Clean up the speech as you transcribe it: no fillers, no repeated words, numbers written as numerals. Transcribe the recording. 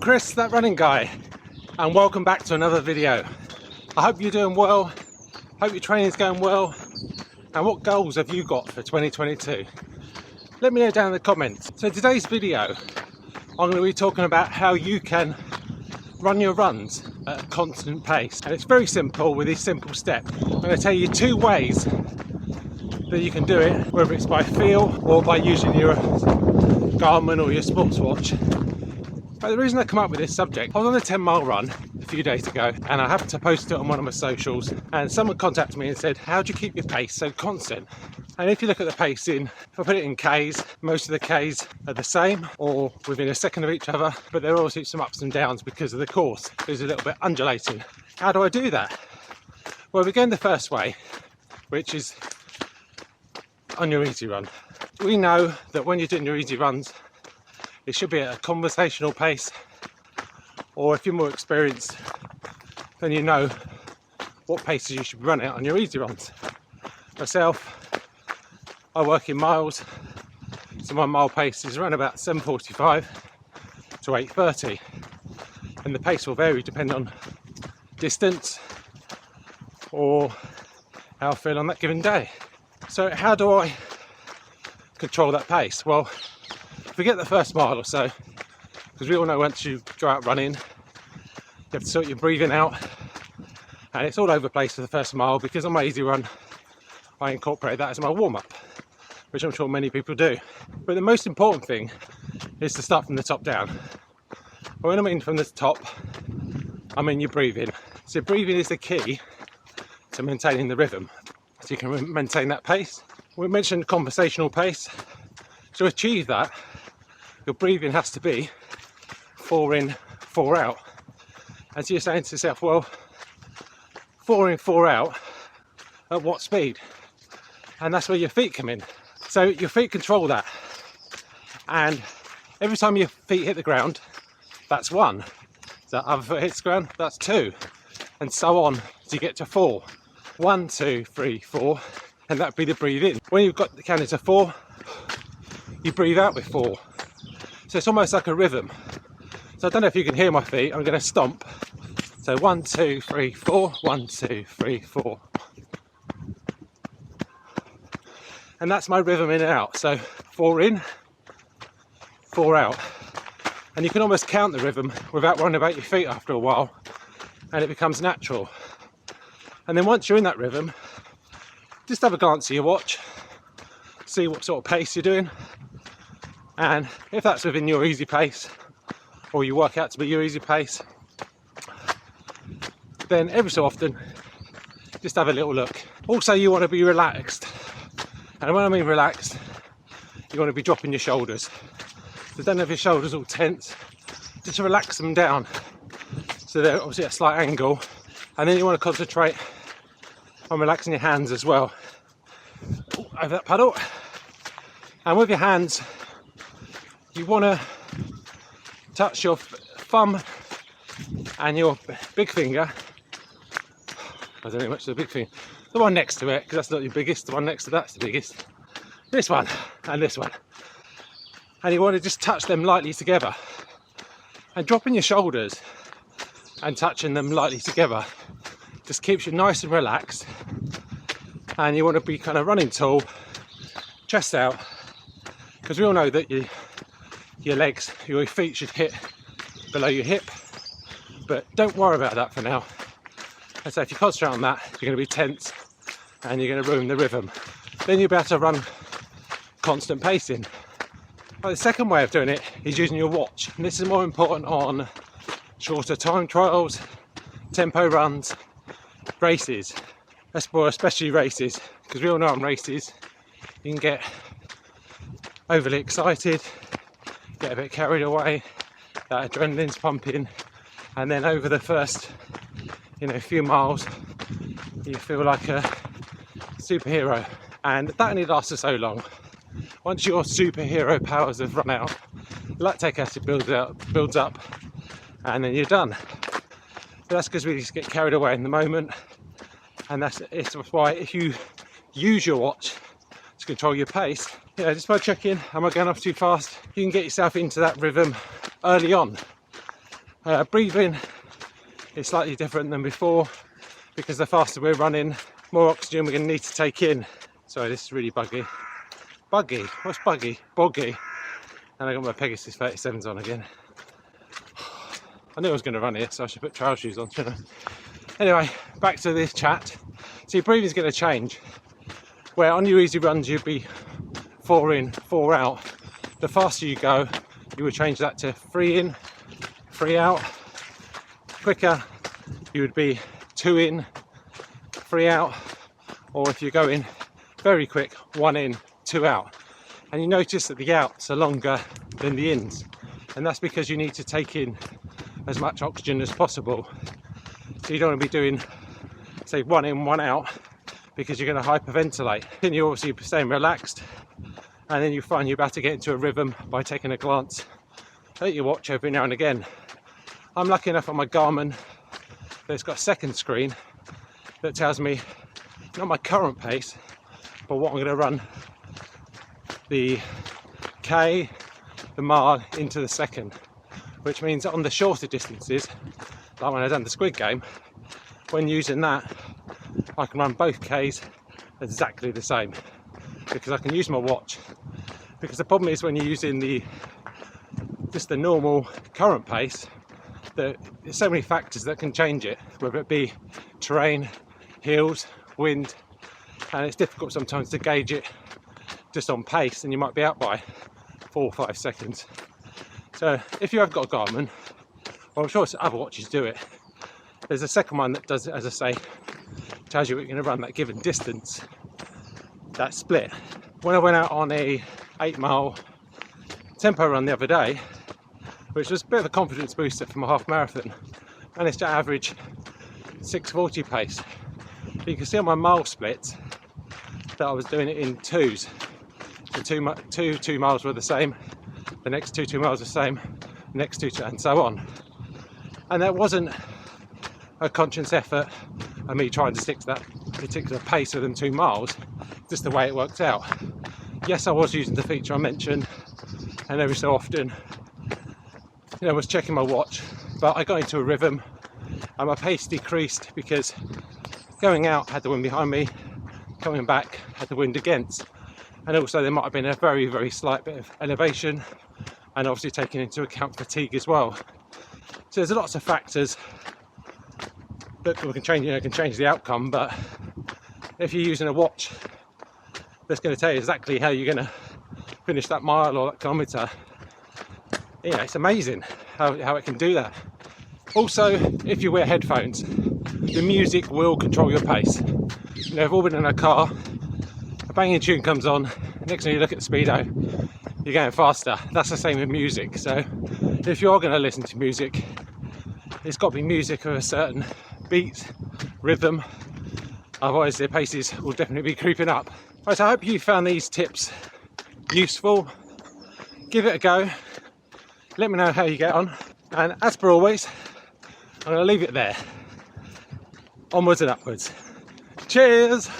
Chris, that running guy, and welcome back to another video. I hope you're doing well, hope your training's going well, and what goals have you got for 2022? Let me know down in the comments. So today's video, I'm going to be talking about how you can run your runs at a constant pace. And it's very simple with these simple steps. I'm going to tell you 2 ways that you can do it, whether it's by feel or by using your Garmin or your sports watch. But the reason I come up with this subject, I was on a 10-mile run a few days ago and I happened to post it on one of my socials, and someone contacted me and said, how do you keep your pace so constant? And if you look at the pacing, if I put it in Ks, most of the Ks are the same or within a second of each other, but there are also some ups and downs because of the course. It's a little bit undulating. How do I do that? Well, we're going the first way, which is on your easy run. We know that when you're doing your easy runs, it should be at a conversational pace, or if you're more experienced, then you know what paces you should be running at on your easy runs. Myself, I work in miles, so my mile pace is around about 7:45 to 8:30, and the pace will vary depending on distance or how I feel on that given day. So how do I control that pace? Well, forget the first mile or so, because we all know once you go out running, you have to sort your breathing out, and it's all over the place for the first mile, because on my easy run, I incorporate that as my warm-up, which I'm sure many people do. But the most important thing is to start from the top down. When I mean from the top, I mean your breathing. So breathing is the key to maintaining the rhythm, so you can maintain that pace. We mentioned conversational pace. To achieve that, your breathing has to be 4 in, 4 out. And so you're saying to yourself, well, 4 in, 4 out, at what speed? And that's where your feet come in. So your feet control that. And every time your feet hit the ground, that's 1. So other foot hits the ground, that's 2. And so on, so you get to 4. 1, 2, 3, 4. And that'd be the breathe in. When you've got the counting to 4, you breathe out with 4. So it's almost like a rhythm. So I don't know if you can hear my feet, I'm going to stomp. So 1, 2, 3, 4, 1, 2, 3, 4. And that's my rhythm in and out. So 4 in, 4 out. And you can almost count the rhythm without worrying about your feet after a while, and it becomes natural. And then once you're in that rhythm, just have a glance at your watch, see what sort of pace you're doing, and if that's within your easy pace, or you work out to be your easy pace, then every so often just have a little look. Also, you want to be relaxed, and when I mean relaxed, you want to be dropping your shoulders. So don't have your shoulders all tense, just relax them down so they're obviously at a slight angle, and then you want to concentrate on relaxing your hands as well. Over that paddle. And with your hands, you want to touch your thumb and your big finger. I don't know much of the big finger. The one next to it, because that's not your biggest. The one next to that's the biggest. This one and this one. And you want to just touch them lightly together. And dropping your shoulders and touching them lightly together just keeps you nice and relaxed. And you want to be kind of running tall, chest out, because we all know that your legs, your feet should hit below your hip, but don't worry about that for now. And so if you concentrate on that, you're going to be tense and you're going to ruin the rhythm. Then you'll be able to run constant pacing. But the second way of doing it is using your watch, and this is more important on shorter time trials, tempo runs, races, especially races, because we all know on races you can get overly excited, get a bit carried away, that adrenaline's pumping, and then over the first few miles you feel like a superhero, and that only lasts for so long. Once your superhero powers have run out, lactic acid builds up, and then you're done. But that's because we just get carried away in the moment, and it's why if you use your watch to control your pace, just by checking, am I going off too fast? You can get yourself into that rhythm early on. Breathing is slightly different than before because the faster we're running, more oxygen we're going to need to take in. Sorry, this is really buggy. Buggy? What's buggy? Boggy. And I got my Pegasus 37s on again. I knew I was going to run here, so I should put trail shoes on, shouldn't I? Anyway, back to this chat. So your breathing's going to change. Where on your easy runs you'd be 4 in, 4 out. The faster you go, you would change that to 3 in, 3 out. Quicker, you would be 2 in, 3 out. Or if you're going very quick, 1 in, 2 out. And you notice that the outs are longer than the ins. And that's because you need to take in as much oxygen as possible. So you don't want to be doing, say, 1 in, 1 out, because you're going to hyperventilate. Then you're obviously staying relaxed, and then you find you're about to get into a rhythm by taking a glance at your watch every now and again. I'm lucky enough on my Garmin that it's got a second screen that tells me not my current pace, but what I'm going to run the K, the mile into the second, which means that on the shorter distances, like when I done the Squid Game, when using that, I can run both Ks exactly the same because I can use my watch. Because the problem is when you're using just the normal current pace, there's so many factors that can change it, whether it be terrain, hills, wind, and it's difficult sometimes to gauge it just on pace, and you might be out by 4 or 5 seconds. So if you have got a Garmin, well, I'm sure other watches do it, there's a second one that does it, as I say, tells you what you're going to run that given distance, that split. When I went out on a 8-mile tempo run the other day, which was a bit of a confidence booster for my half marathon, managed to average 6:40 pace. You can see on my mile splits that I was doing it in twos. The two miles were the same, the next two miles the same, the next two, and so on. And that wasn't a conscious effort of me trying to stick to that particular pace within 2 miles, just the way it worked out. Yes, I was using the feature I mentioned, and every so often, I was checking my watch, but I got into a rhythm and my pace decreased because going out had the wind behind me, coming back had the wind against, and also there might have been a very, very slight bit of elevation, and obviously taking into account fatigue as well. So there's lots of factors that can change the outcome, but if you're using a watch that's going to tell you exactly how you're going to finish that mile or that kilometre, it's amazing how it can do that. Also, if you wear headphones, the music will control your pace. If you've all been in a car, a banging tune comes on, next time you look at the speedo, you're going faster. That's the same with music. So if you're going to listen to music, it's got to be music of a certain beat, rhythm, otherwise the paces will definitely be creeping up. Right, so I hope you found these tips useful. Give it a go. Let me know how you get on, and as per always, I'm going to leave it there. Onwards and upwards. Cheers!